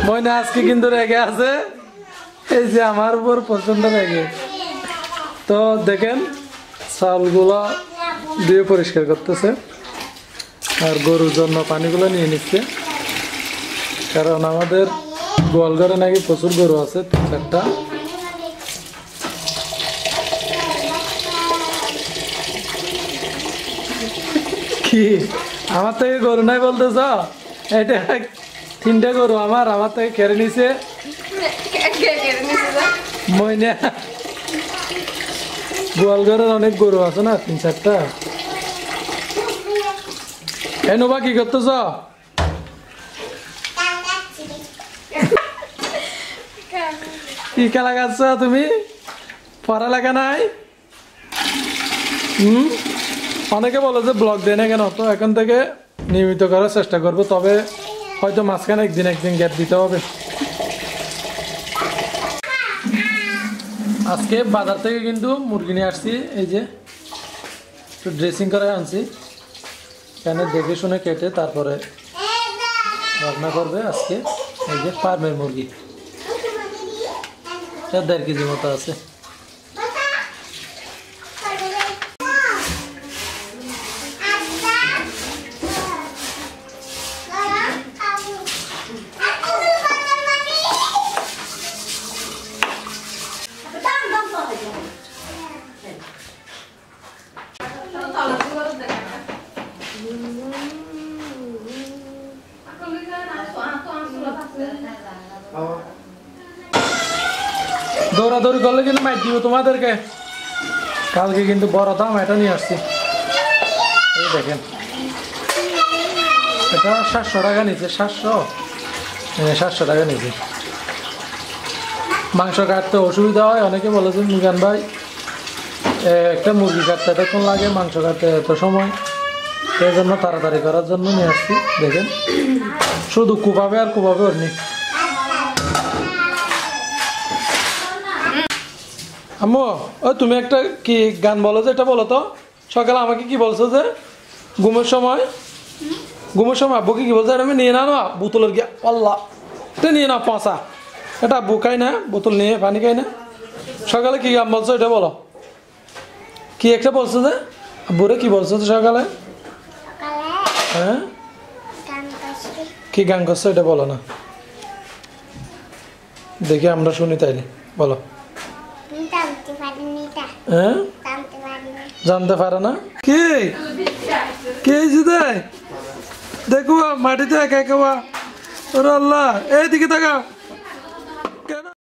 ময়না আজকে কিন্তু রেগে আছে, এই যে আমার উপর প্রচন্ড রেগে। তো দেখেন চাউলগুলো দিয়ে পরিষ্কার করতেছে আর গরুর জন্য পানিগুলো নিয়ে নিচ্ছে, কারণ আমাদের গোয়াল ঘরে নাকি প্রচুর গরু আছে, 3-4টা। কি আমার থেকে গরু নাই বলতেছ? এটা 3টা গরু আমার থেকে কেড়ে নিছে ময়না। গোয়াল ঘরের অনেক গরু আছে না, 3-4টা। এনোবা কি করতেছ? কি খেলা খাচ্ছ তুমি? পড়ালেখা নাই? অনেকে বলে যে ব্লগ দেয় না কেন, তো এখন থেকে নিয়মিত করার চেষ্টা করবো, তবে হয়তো মাঝখানে একদিন গ্যাপ দিতে হবে। আজকে বাজার থেকে কিন্তু মুরগি নিয়ে আসছি, এই যে একটু ড্রেসিং করে আনছি, এখানে দেখে শুনে কেটে তারপরে রান্না করবে আজকে। এই যে ফার্মের মুরগি, 1.5 কেজি মতো আছে। দৌড়াদৌড়ি করলে কিন্তু মাইর দিব তোমাদেরকে। কালকে কিন্তু বড় দাম এটা নিয়ে আসছি, এই দেখেন এটা 700 টাকা নিচ্ছে, 700 টাকা নিচ্ছে। মাংস কাটতে অসুবিধা হয়, অনেকে বলে যে মিজান ভাই একটা মুরগি কাটতে এতক্ষণ লাগে, মাংস কাটতে এত সময়, সেই জন্য তাড়াতাড়ি করার জন্য নিয়ে আসছি। দেখেন শুধু কুপাবে আর কুপাবে ওরনি। আম্মু ও তুমি একটা কি গান বলো, যে এটা বলো তো। সকালে আমাকে কি বলছো যে ঘুমের সময় আব্বুকে কি বলছো, আমি নিয়ে না বোতলের গিয়া পাল্লা এটা নিয়ে না পচা, এটা আব্বু খাই না, বোতল নিয়ে পানি খাই না। সকালে কি গান বলছো এটা বলো, কি একটা বলছো যে আব্বুরে কি বলছো তো সকালে? হ্যাঁ কি গান করছো এটা বলো না, দেখি আমরা শুনি তাইলে বলো। হ্যাঁ জানতে পারে না কি দেখো মাটিতে একা একা। ওরে আল্লাহ, এইদিকে থাকা।